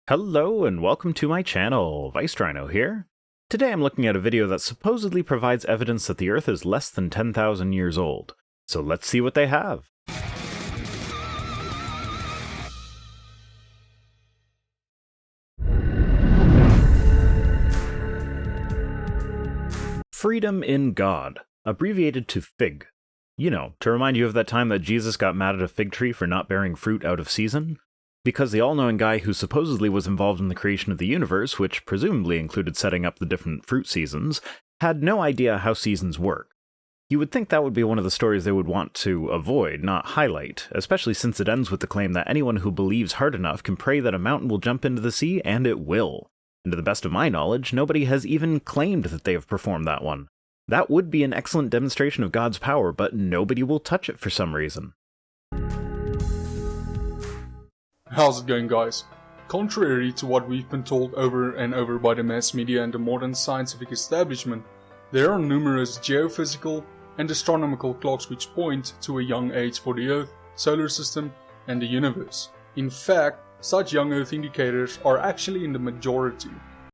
Hello and welcome to my channel, Rhino here. Today I'm looking at a video that supposedly provides evidence that the Earth is less than 10,000 years old. So let's see what they have. Freedom in God, abbreviated to FIG. You know, to remind you of that time that Jesus got mad at a fig tree for not bearing fruit out of season. Because the all-knowing guy who supposedly was involved in the creation of the universe, which presumably included setting up the different fruit seasons, had no idea how seasons work. You would think that would be one of the stories they would want to avoid, not highlight, especially since it ends with the claim that anyone who believes hard enough can pray that a mountain will jump into the sea, and it will. And to the best of my knowledge, nobody has even claimed that they have performed that one. That would be an excellent demonstration of God's power, but nobody will touch it for some reason. How's it going, guys? Contrary to what we've been told over and over by the mass media and the modern scientific establishment, there are numerous geophysical and astronomical clocks which point to a young age for the Earth, solar system, and the universe. In fact, such young Earth indicators are actually in the majority.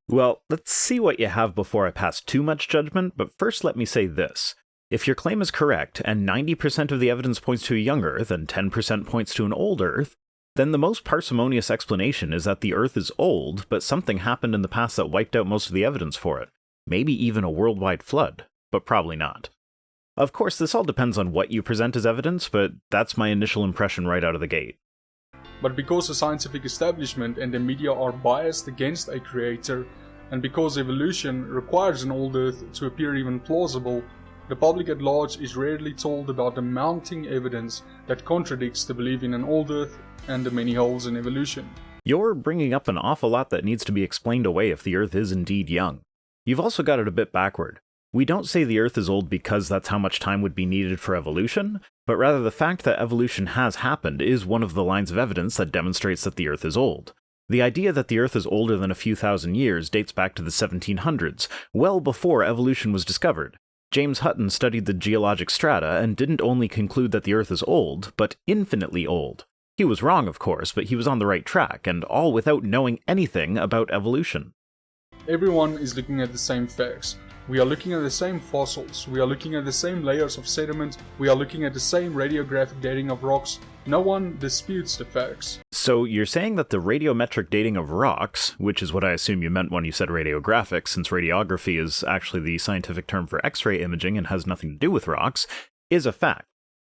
Well, let's see what you have before I pass too much judgment, but first let me say this. If your claim is correct, and 90% of the evidence points to a young Earth and 10% points to an old Earth, then the most parsimonious explanation is that the Earth is old, but something happened in the past that wiped out most of the evidence for it. Maybe even a worldwide flood, but probably not. Of course, this all depends on what you present as evidence, but that's my initial impression right out of the gate. But because the scientific establishment and the media are biased against a creator, and because evolution requires an old Earth to appear even plausible, the public at large is rarely told about the mounting evidence that contradicts the belief in an old Earth and the many holes in evolution. You're bringing up an awful lot that needs to be explained away if the Earth is indeed young. You've also got it a bit backward. We don't say the Earth is old because that's how much time would be needed for evolution, but rather the fact that evolution has happened is one of the lines of evidence that demonstrates that the Earth is old. The idea that the Earth is older than a few thousand years dates back to the 1700s, well before evolution was discovered. James Hutton studied the geologic strata and didn't only conclude that the Earth is old, but infinitely old. He was wrong, of course, but he was on the right track, and all without knowing anything about evolution. Everyone is looking at the same facts. We are looking at the same fossils, we are looking at the same layers of sediment, we are looking at the same radiographic dating of rocks. No one disputes the facts. So you're saying that the radiometric dating of rocks, which is what I assume you meant when you said radiographic, since radiography is actually the scientific term for X-ray imaging and has nothing to do with rocks, is a fact.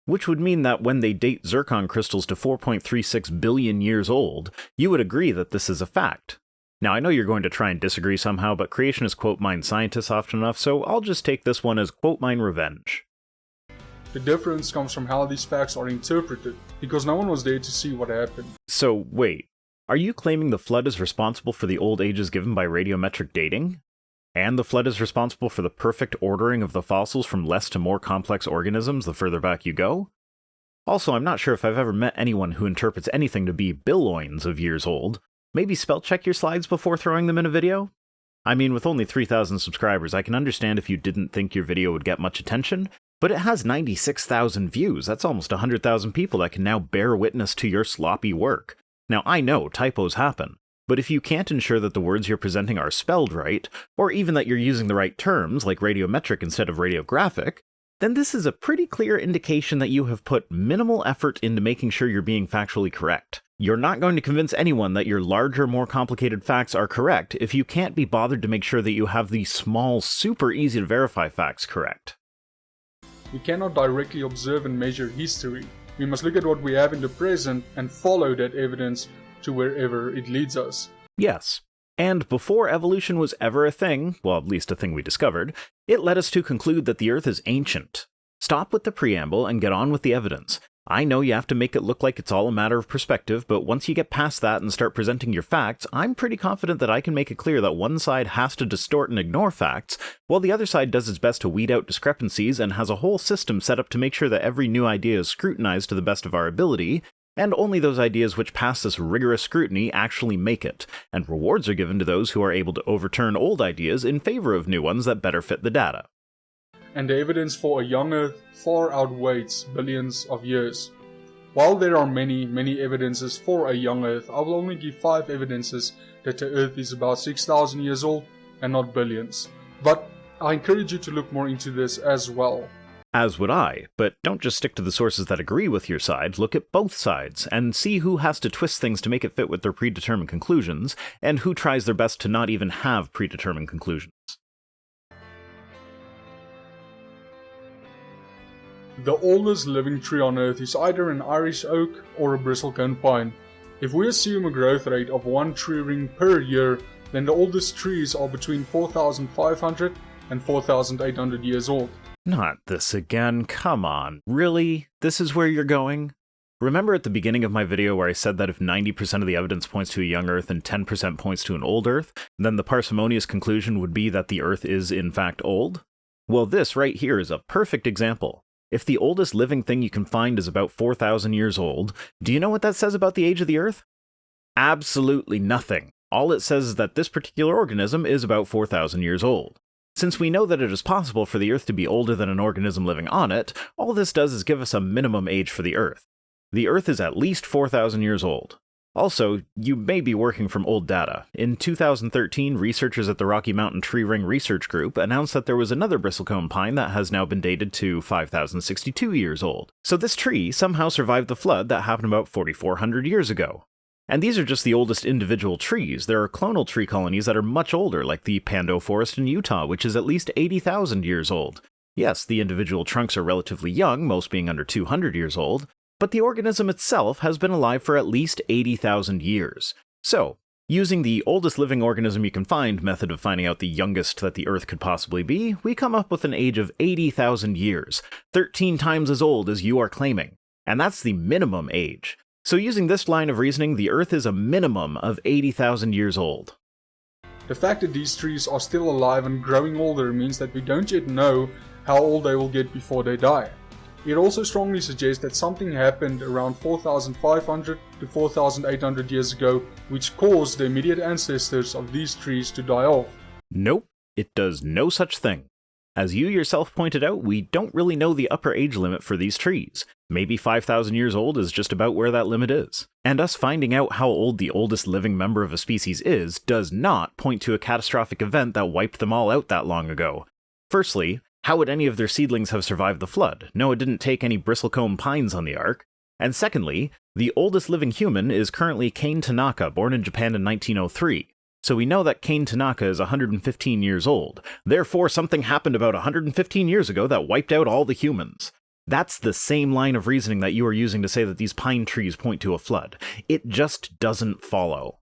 Which would mean that when they date zircon crystals to 4.36 billion years old, you would agree that this is a fact. Now, I know you're going to try and disagree somehow, but creationists quote mine scientists often enough, so I'll just take this one as quote mine revenge. The difference comes from how these facts are interpreted, because no one was there to see what happened. So, wait, are you claiming the flood is responsible for the old ages given by radiometric dating? And the flood is responsible for the perfect ordering of the fossils from less to more complex organisms the further back you go? Also, I'm not sure if I've ever met anyone who interprets anything to be billions of years old. Maybe spell check your slides before throwing them in a video? I mean, with only 3,000 subscribers, I can understand if you didn't think your video would get much attention, but it has 96,000 views. That's almost 100,000 people that can now bear witness to your sloppy work. Now, I know typos happen. But if you can't ensure that the words you're presenting are spelled right, or even that you're using the right terms, like radiometric instead of radiographic, then this is a pretty clear indication that you have put minimal effort into making sure you're being factually correct. You're not going to convince anyone that your larger, more complicated facts are correct if you can't be bothered to make sure that you have these small, super easy to verify facts correct. We cannot directly observe and measure history. We must look at what we have in the present and follow that evidence to wherever it leads us. Yes. And before evolution was ever a thing, well, at least a thing we discovered, it led us to conclude that the Earth is ancient. Stop with the preamble and get on with the evidence. I know you have to make it look like it's all a matter of perspective, but once you get past that and start presenting your facts, I'm pretty confident that I can make it clear that one side has to distort and ignore facts, while the other side does its best to weed out discrepancies and has a whole system set up to make sure that every new idea is scrutinized to the best of our ability, and only those ideas which pass this rigorous scrutiny actually make it, and rewards are given to those who are able to overturn old ideas in favor of new ones that better fit the data. And the evidence for a young Earth far outweighs billions of years. While there are many evidences for a young Earth, I will only give 5 evidences that the Earth is about 6,000 years old and not billions. But I encourage you to look more into this as well. As would I, but don't just stick to the sources that agree with your side, look at both sides, and see who has to twist things to make it fit with their predetermined conclusions, and who tries their best to not even have predetermined conclusions. The oldest living tree on Earth is either an Irish oak or a bristlecone pine. If we assume a growth rate of 1 tree ring per year, then the oldest trees are between 4,500 and 4,800 years old. Not this again, come on, really? This is where you're going? Remember at the beginning of my video where I said that if 90% of the evidence points to a young Earth and 10% points to an old Earth, then the parsimonious conclusion would be that the Earth is in fact old? Well, this right here is a perfect example. If the oldest living thing you can find is about 4,000 years old, do you know what that says about the age of the Earth? Absolutely nothing. All it says is that this particular organism is about 4,000 years old. Since we know that it is possible for the Earth to be older than an organism living on it, all this does is give us a minimum age for the Earth. The Earth is at least 4,000 years old. Also, you may be working from old data. In 2013, researchers at the Rocky Mountain Tree Ring Research Group announced that there was another bristlecone pine that has now been dated to 5,062 years old. So this tree somehow survived the flood that happened about 4,400 years ago. And these are just the oldest individual trees. There are clonal tree colonies that are much older, like the Pando Forest in Utah, which is at least 80,000 years old. Yes, the individual trunks are relatively young, most being under 200 years old, but the organism itself has been alive for at least 80,000 years. So, using the oldest living organism you can find method of finding out the youngest that the Earth could possibly be, we come up with an age of 80,000 years, 13 times as old as you are claiming. And that's the minimum age. So using this line of reasoning, the Earth is a minimum of 80,000 years old. The fact that these trees are still alive and growing older means that we don't yet know how old they will get before they die. It also strongly suggests that something happened around 4,500 to 4,800 years ago, which caused the immediate ancestors of these trees to die off. Nope, it does no such thing. As you yourself pointed out, we don't really know the upper age limit for these trees. Maybe 5,000 years old is just about where that limit is. And us finding out how old the oldest living member of a species is does not point to a catastrophic event that wiped them all out that long ago. Firstly, how would any of their seedlings have survived the flood? No, it didn't take any bristlecone pines on the ark. And secondly, the oldest living human is currently Kane Tanaka, born in Japan in 1903. So we know that Kane Tanaka is 115 years old. Therefore, something happened about 115 years ago that wiped out all the humans. That's the same line of reasoning that you are using to say that these pine trees point to a flood. It just doesn't follow.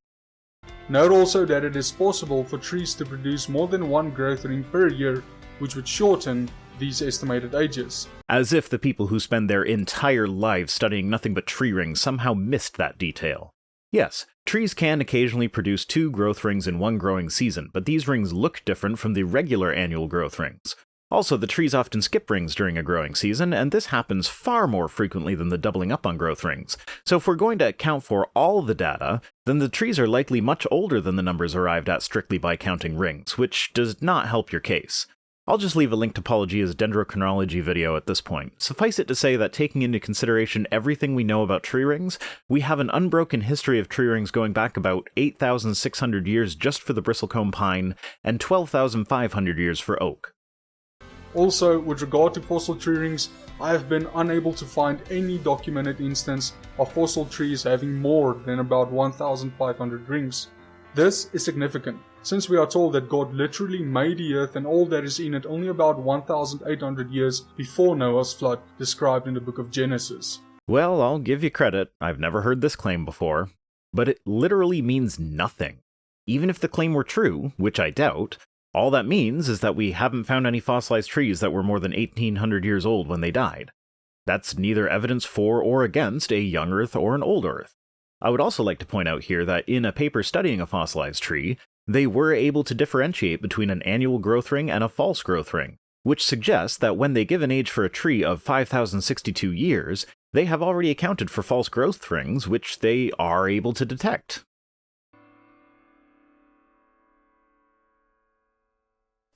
Note also that it is possible for trees to produce more than one growth ring per year, which would shorten these estimated ages. As if the people who spend their entire lives studying nothing but tree rings somehow missed that detail. Yes, trees can occasionally produce 2 growth rings in one growing season, but these rings look different from the regular annual growth rings. Also, the trees often skip rings during a growing season, and this happens far more frequently than the doubling up on growth rings. So if we're going to account for all the data, then the trees are likely much older than the numbers arrived at strictly by counting rings, which does not help your case. I'll just leave a link to Pelagia's Dendrochronology video at this point. Suffice it to say that taking into consideration everything we know about tree rings, we have an unbroken history of tree rings going back about 8,600 years just for the bristlecone pine, and 12,500 years for oak. Also, with regard to fossil tree rings, I have been unable to find any documented instance of fossil trees having more than about 1,500 rings. This is significant, since we are told that God literally made the earth and all that is in it only about 1,800 years before Noah's flood, described in the book of Genesis. Well, I'll give you credit, I've never heard this claim before, but it literally means nothing. Even if the claim were true, which I doubt, all that means is that we haven't found any fossilized trees that were more than 1,800 years old when they died. That's neither evidence for or against a young Earth or an old Earth. I would also like to point out here that in a paper studying a fossilized tree, they were able to differentiate between an annual growth ring and a false growth ring, which suggests that when they give an age for a tree of 5,062 years, they have already accounted for false growth rings, which they are able to detect.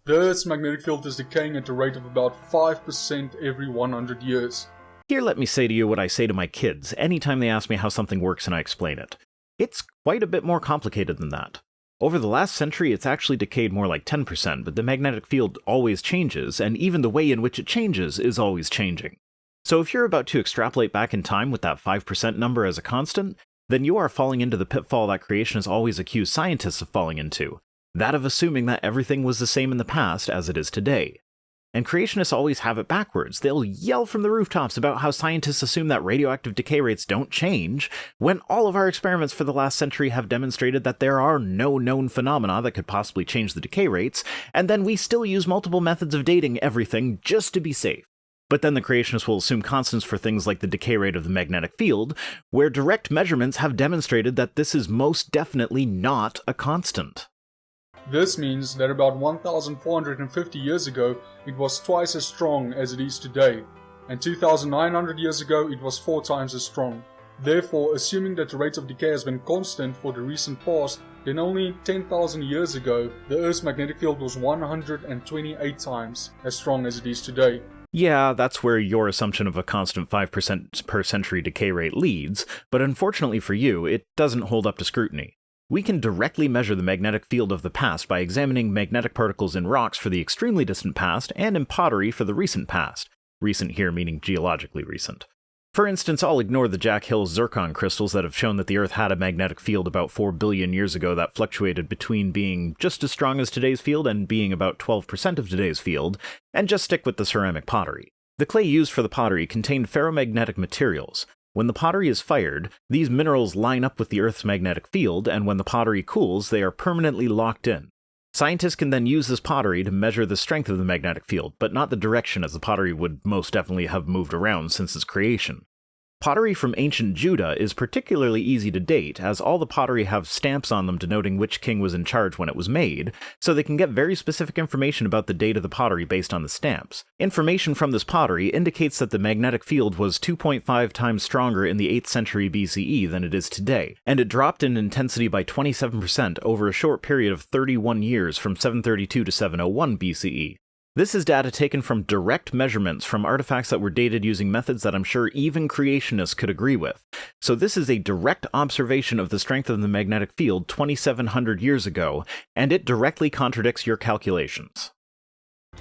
The Earth's magnetic field is decaying at the rate of about 5% every 100 years. Here let me say to you what I say to my kids anytime they ask me how something works and I explain it. It's quite a bit more complicated than that. Over the last century, it's actually decayed more like 10%, but the magnetic field always changes, and even the way in which it changes is always changing. So if you're about to extrapolate back in time with that 5% number as a constant, then you are falling into the pitfall that creationists always accuse scientists of falling into, that of assuming that everything was the same in the past as it is today. And creationists always have it backwards. They'll yell from the rooftops about how scientists assume that radioactive decay rates don't change, when all of our experiments for the last century have demonstrated that there are no known phenomena that could possibly change the decay rates, and then we still use multiple methods of dating everything just to be safe. But then the creationists will assume constants for things like the decay rate of the magnetic field, where direct measurements have demonstrated that this is most definitely not a constant. This means that about 1,450 years ago it was twice as strong as it is today, and 2,900 years ago it was 4 times as strong. Therefore, assuming that the rate of decay has been constant for the recent past, then only 10,000 years ago the Earth's magnetic field was 128 times as strong as it is today. Yeah, that's where your assumption of a constant 5% per century decay rate leads, but unfortunately for you, it doesn't hold up to scrutiny. We can directly measure the magnetic field of the past by examining magnetic particles in rocks for the extremely distant past and in pottery for the recent past. Recent here meaning geologically recent. For instance, I'll ignore the Jack Hill zircon crystals that have shown that the Earth had a magnetic field about 4 billion years ago that fluctuated between being just as strong as today's field and being about 12% of today's field, and just stick with the ceramic pottery. The clay used for the pottery contained ferromagnetic materials. When the pottery is fired, these minerals line up with the Earth's magnetic field, and when the pottery cools, they are permanently locked in. Scientists can then use this pottery to measure the strength of the magnetic field, but not the direction, as the pottery would most definitely have moved around since its creation. Pottery from ancient Judah is particularly easy to date, as all the pottery have stamps on them denoting which king was in charge when it was made, so they can get very specific information about the date of the pottery based on the stamps. Information from this pottery indicates that the magnetic field was 2.5 times stronger in the 8th century BCE than it is today, and it dropped in intensity by 27% over a short period of 31 years from 732 to 701 BCE. This is data taken from direct measurements from artifacts that were dated using methods that I'm sure even creationists could agree with. So this is a direct observation of the strength of the magnetic field 2,700 years ago, and it directly contradicts your calculations.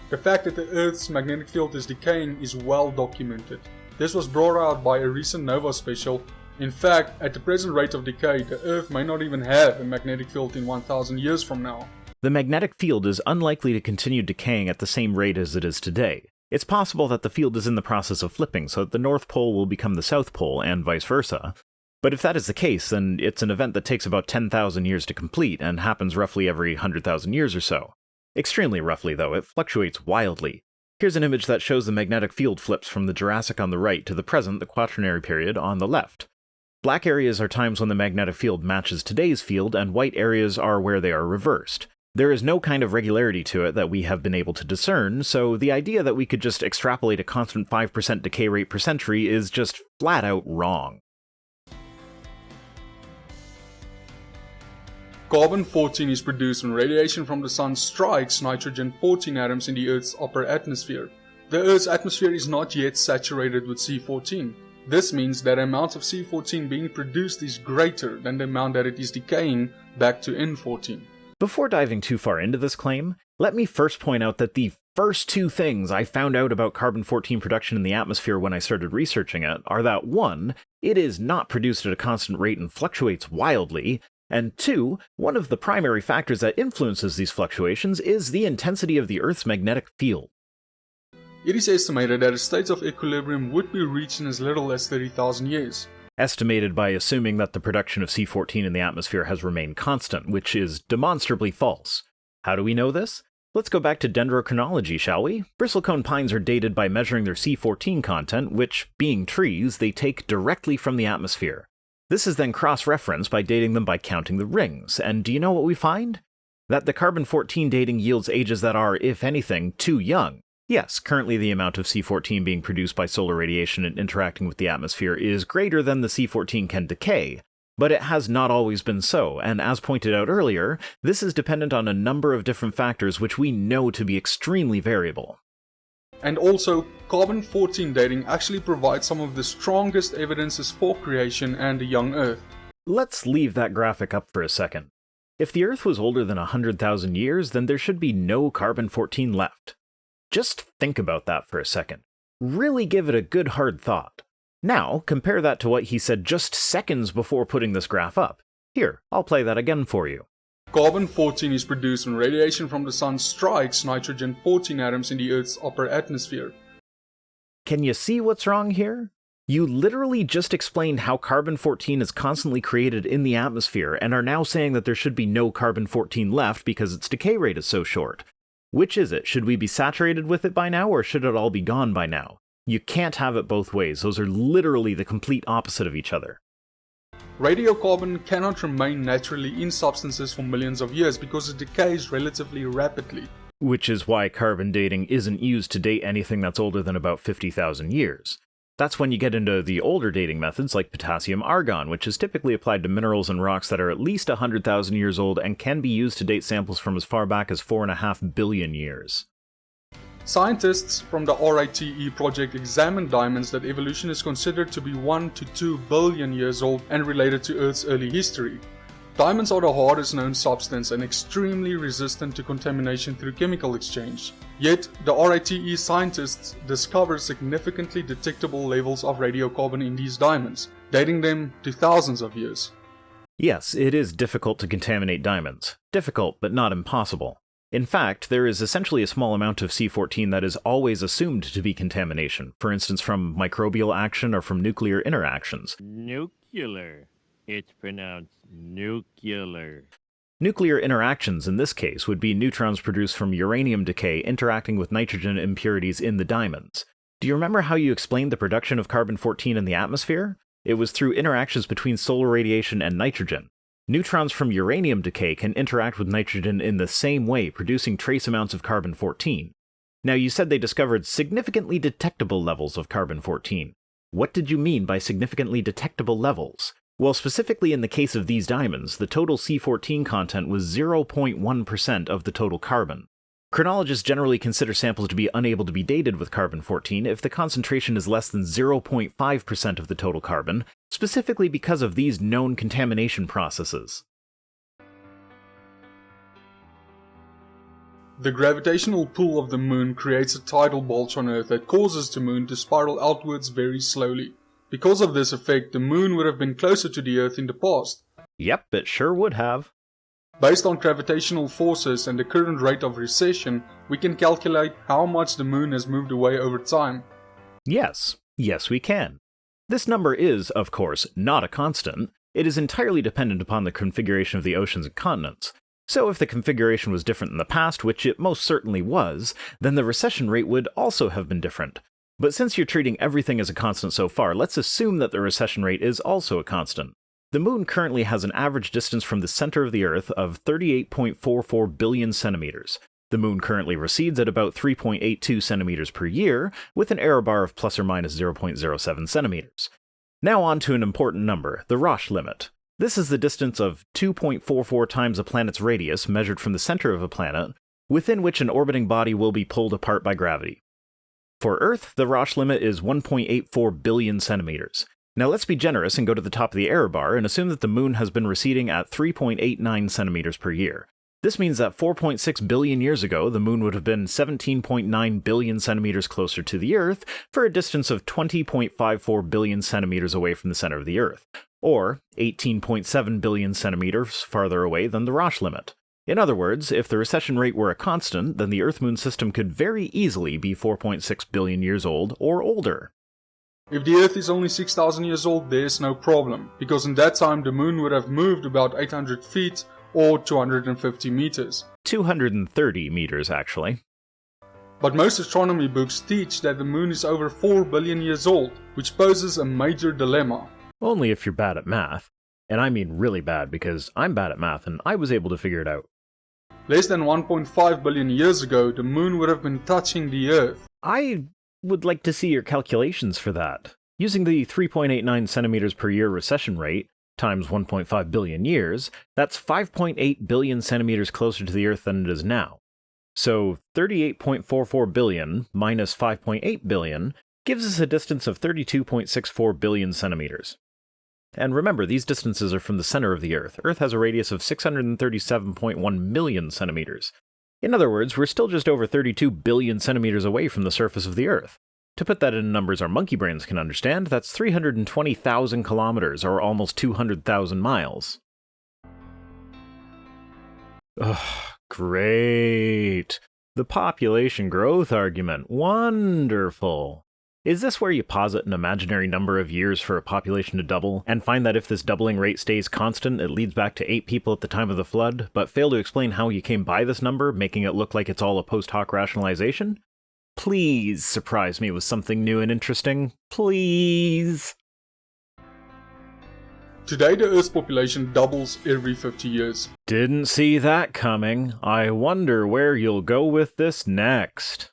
The fact that the Earth's magnetic field is decaying is well documented. This was brought out by a recent NOVA special. In fact, at the present rate of decay, the Earth may not even have a magnetic field in 1,000 years from now. The magnetic field is unlikely to continue decaying at the same rate as it is today. It's possible that the field is in the process of flipping so that the North Pole will become the South Pole and vice versa. But if that is the case, then it's an event that takes about 10,000 years to complete and happens roughly every 100,000 years or so. Extremely roughly though, it fluctuates wildly. Here's an image that shows the magnetic field flips from the Jurassic on the right to the present, the Quaternary period, on the left. Black areas are times when the magnetic field matches today's field, and white areas are where they are reversed. There is no kind of regularity to it that we have been able to discern, so the idea that we could just extrapolate a constant 5% decay rate per century is just flat out wrong. Carbon-14 is produced when radiation from the sun strikes nitrogen-14 atoms in the Earth's upper atmosphere. The Earth's atmosphere is not yet saturated with C14. This means that the amount of C14 being produced is greater than the amount that it is decaying back to N14. Before diving too far into this claim, let me first point out that the first 2 things I found out about carbon-14 production in the atmosphere when I started researching it are that 1, it is not produced at a constant rate and fluctuates wildly, and 2, one of the primary factors that influences these fluctuations is the intensity of the Earth's magnetic field. It is estimated that a state of equilibrium would be reached in as little as 30,000 years. Estimated by assuming that the production of C14 in the atmosphere has remained constant, which is demonstrably false. How do we know this? Let's go back to Dendrochronology, shall we? Bristlecone pines are dated by measuring their C14 content, which, being trees, they take directly from the atmosphere. This is then cross-referenced by dating them by counting the rings, and do you know what we find? That the carbon-14 dating yields ages that are, if anything, too young. Yes, currently the amount of C14 being produced by solar radiation and interacting with the atmosphere is greater than the C14 can decay, but it has not always been so, and as pointed out earlier, this is dependent on a number of different factors which we know to be extremely variable. And also, carbon-14 dating actually provides some of the strongest evidences for creation and a young Earth. Let's leave that graphic up for a second. If the Earth was older than 100,000 years, then there should be no carbon-14 left. Just think about that for a second. Really give it a good hard thought. Now, compare that to what he said just seconds before putting this graph up. Here, I'll play that again for you. Carbon-14 is produced when radiation from the sun strikes nitrogen-14 atoms in the Earth's upper atmosphere. Can you see what's wrong here? You literally just explained how carbon-14 is constantly created in the atmosphere and are now saying that there should be no carbon-14 left because its decay rate is so short. Which is it? Should we be saturated with it by now, or should it all be gone by now? You can't have it both ways. Those are literally the complete opposite of each other. Radiocarbon cannot remain naturally in substances for millions of years because it decays relatively rapidly. Which is why carbon dating isn't used to date anything that's older than about 50,000 years. That's when you get into the older dating methods like potassium-argon, which is typically applied to minerals and rocks that are at least 100,000 years old and can be used to date samples from as far back as 4.5 billion years. Scientists from the RITE project examined diamonds that evolution is considered to be 1 to 2 billion years old and related to Earth's early history. Diamonds are the hardest known substance and extremely resistant to contamination through chemical exchange. Yet, the RITE scientists discovered significantly detectable levels of radiocarbon in these diamonds, dating them to thousands of years. Yes, it is difficult to contaminate diamonds. Difficult, but not impossible. In fact, there is essentially a small amount of C14 that is always assumed to be contamination, for instance from microbial action or from nuclear interactions. Nuclear. It's pronounced nuclear. Nuclear interactions in this case would be neutrons produced from uranium decay interacting with nitrogen impurities in the diamonds. Do you remember how you explained the production of carbon-14 in the atmosphere? It was through interactions between solar radiation and nitrogen. Neutrons from uranium decay can interact with nitrogen in the same way, producing trace amounts of carbon-14. Now, you said they discovered significantly detectable levels of carbon-14. What did you mean by significantly detectable levels? Well, specifically in the case of these diamonds, the total C14 content was 0.1% of the total carbon. Chronologists generally consider samples to be unable to be dated with carbon-14 if the concentration is less than 0.5% of the total carbon, specifically because of these known contamination processes. The gravitational pull of the moon creates a tidal bulge on Earth that causes the moon to spiral outwards very slowly. Because of this effect, the moon would have been closer to the Earth in the past. Yep, it sure would have. Based on gravitational forces and the current rate of recession, we can calculate how much the moon has moved away over time. Yes, we can. This number is, of course, not a constant. It is entirely dependent upon the configuration of the oceans and continents. So if the configuration was different in the past, which it most certainly was, then the recession rate would also have been different. But since you're treating everything as a constant so far, let's assume that the recession rate is also a constant. The moon currently has an average distance from the center of the Earth of 38.44 billion centimeters. The moon currently recedes at about 3.82 centimeters per year, with an error bar of plus or minus 0.07 centimeters. Now on to an important number, the Roche limit. This is the distance of 2.44 times a planet's radius measured from the center of a planet, within which an orbiting body will be pulled apart by gravity. For Earth, the Roche limit is 1.84 billion centimeters. Now let's be generous and go to the top of the error bar and assume that the moon has been receding at 3.89 centimeters per year. This means that 4.6 billion years ago, the moon would have been 17.9 billion centimeters closer to the Earth for a distance of 20.54 billion centimeters away from the center of the Earth, or 18.7 billion centimeters farther away than the Roche limit. In other words, if the recession rate were a constant, then the Earth-Moon system could very easily be 4.6 billion years old or older. If the Earth is only 6,000 years old, there's no problem, because in that time the moon would have moved about 800 feet or 250 meters. 230 meters, actually. But most astronomy books teach that the moon is over 4 billion years old, which poses a major dilemma. Only if you're bad at math. And I mean really bad, because I'm bad at math and I was able to figure it out. Less than 1.5 billion years ago, the moon would have been touching the Earth. I would like to see your calculations for that. Using the 3.89 centimeters per year recession rate, times 1.5 billion years, that's 5.8 billion centimeters closer to the Earth than it is now. So 38.44 billion minus 5.8 billion gives us a distance of 32.64 billion centimeters. And remember, these distances are from the center of the Earth. Earth has a radius of 637.1 million centimeters. In other words, we're still just over 32 billion centimeters away from the surface of the Earth. To put that in numbers our monkey brains can understand, that's 320,000 kilometers, or almost 200,000 miles. Ugh, great. The population growth argument. Wonderful. Is this where you posit an imaginary number of years for a population to double, and find that if this doubling rate stays constant, it leads back to 8 people at the time of the flood, but fail to explain how you came by this number, making it look like it's all a post hoc rationalization? Please surprise me with something new and interesting. Please. Today the Earth's population doubles every 50 years. Didn't see that coming. I wonder where you'll go with this next.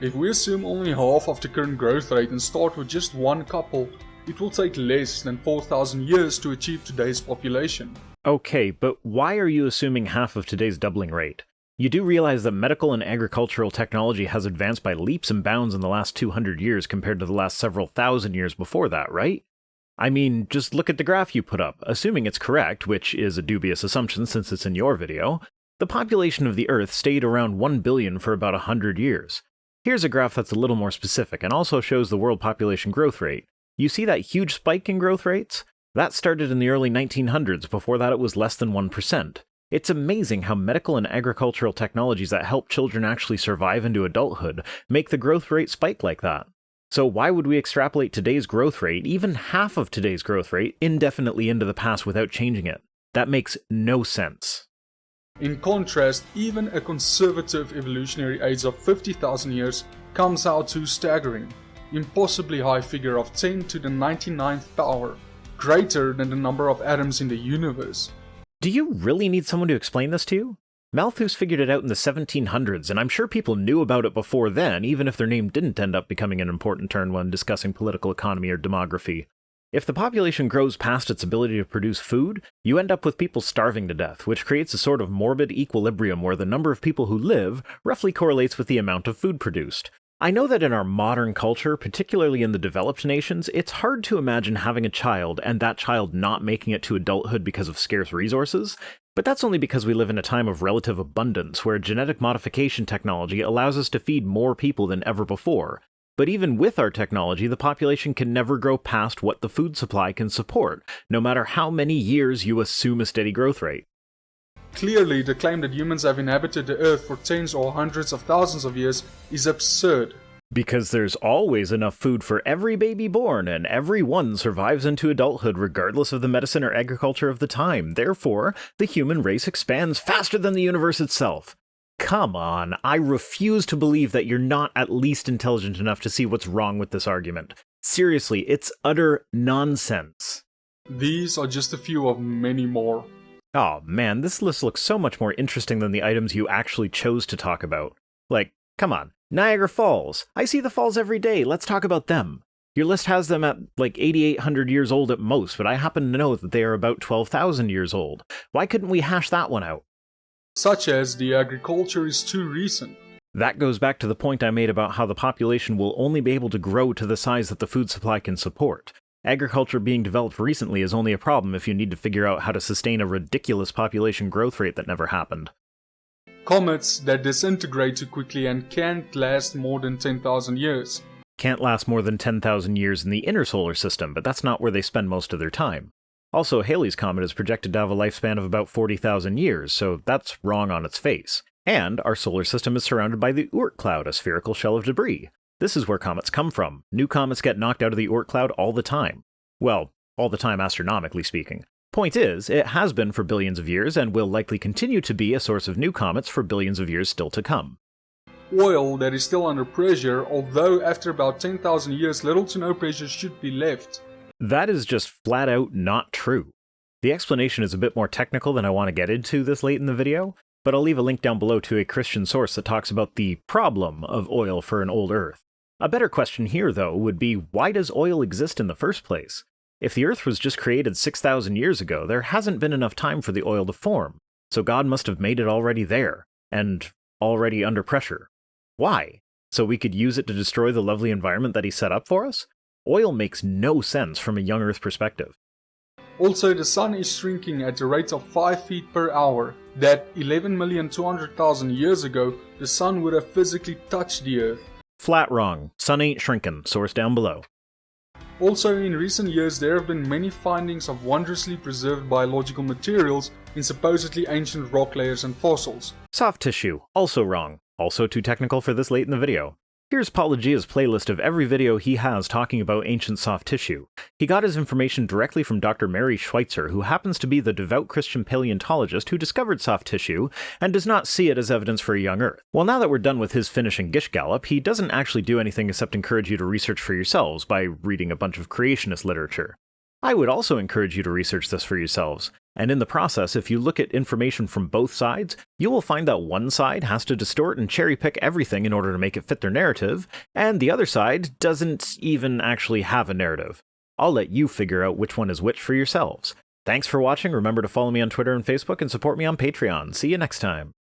If we assume only half of the current growth rate and start with just one couple, it will take less than 4,000 years to achieve today's population. Okay, but why are you assuming half of today's doubling rate? You do realize that medical and agricultural technology has advanced by leaps and bounds in the last 200 years compared to the last several thousand years before that, right? I mean, just look at the graph you put up. Assuming it's correct, which is a dubious assumption since it's in your video, the population of the Earth stayed around 1 billion for about 100 years. Here's a graph that's a little more specific and also shows the world population growth rate. You see that huge spike in growth rates? That started in the early 1900s. Before that it was less than 1%. It's amazing how medical and agricultural technologies that help children actually survive into adulthood make the growth rate spike like that. So why would we extrapolate today's growth rate, even half of today's growth rate, indefinitely into the past without changing it? That makes no sense. In contrast, even a conservative evolutionary age of 50,000 years comes out to staggering, impossibly high figure of 10 to the 99th power, greater than the number of atoms in the universe. Do you really need someone to explain this to you? Malthus figured it out in the 1700s, and I'm sure people knew about it before then, even if their name didn't end up becoming an important term when discussing political economy or demography. If the population grows past its ability to produce food, you end up with people starving to death, which creates a sort of morbid equilibrium where the number of people who live roughly correlates with the amount of food produced. I know that in our modern culture, particularly in the developed nations, it's hard to imagine having a child and that child not making it to adulthood because of scarce resources, but that's only because we live in a time of relative abundance where genetic modification technology allows us to feed more people than ever before. But even with our technology, the population can never grow past what the food supply can support, no matter how many years you assume a steady growth rate. Clearly, the claim that humans have inhabited the Earth for tens or hundreds of thousands of years is absurd. Because there's always enough food for every baby born, and every one survives into adulthood regardless of the medicine or agriculture of the time. Therefore, the human race expands faster than the universe itself. Come on, I refuse to believe that you're not at least intelligent enough to see what's wrong with this argument. Seriously, it's utter nonsense. These are just a few of many more. Oh man, this list looks so much more interesting than the items you actually chose to talk about. Like, come on, Niagara Falls. I see the falls every day, let's talk about them. Your list has them at like 8,800 years old at most, but I happen to know that they are about 12,000 years old. Why couldn't we hash that one out? Such as the agriculture is too recent. That goes back to the point I made about how the population will only be able to grow to the size that the food supply can support. Agriculture being developed recently is only a problem if you need to figure out how to sustain a ridiculous population growth rate that never happened. Comets that disintegrate too quickly and can't last more than 10,000 years. Can't last more than 10,000 years in the inner solar system, but that's not where they spend most of their time. Also, Halley's Comet is projected to have a lifespan of about 40,000 years, so that's wrong on its face. And our solar system is surrounded by the Oort cloud, a spherical shell of debris. This is where comets come from. New comets get knocked out of the Oort cloud all the time. Well, all the time astronomically speaking. Point is, it has been for billions of years and will likely continue to be a source of new comets for billions of years still to come. Oil that is still under pressure, although after about 10,000 years little to no pressure should be left. That is just flat out not true. The explanation is a bit more technical than I want to get into this late in the video, but I'll leave a link down below to a Christian source that talks about the problem of oil for an old Earth. A better question here, though, would be why does oil exist in the first place? If the Earth was just created 6,000 years ago, there hasn't been enough time for the oil to form, so God must have made it already there, and already under pressure. Why? So we could use it to destroy the lovely environment that he set up for us? Oil makes no sense from a young Earth perspective. Also, the sun is shrinking at a rate of 5 feet per hour. That 11,200,000 years ago, the sun would have physically touched the Earth. Flat wrong. Sun ain't shrinking. Source down below. Also, in recent years there have been many findings of wondrously preserved biological materials in supposedly ancient rock layers and fossils. Soft tissue. Also wrong. Also too technical for this late in the video. Here's Paulogia's playlist of every video he has talking about ancient soft tissue. He got his information directly from Dr. Mary Schweitzer, who happens to be the devout Christian paleontologist who discovered soft tissue and does not see it as evidence for a young Earth. Well, now that we're done with his finishing Gish Gallop, he doesn't actually do anything except encourage you to research for yourselves by reading a bunch of creationist literature. I would also encourage you to research this for yourselves, and in the process, if you look at information from both sides, you will find that one side has to distort and cherry-pick everything in order to make it fit their narrative, and the other side doesn't even actually have a narrative. I'll let you figure out which one is which for yourselves. Thanks for watching, remember to follow me on Twitter and Facebook, and support me on Patreon. See you next time.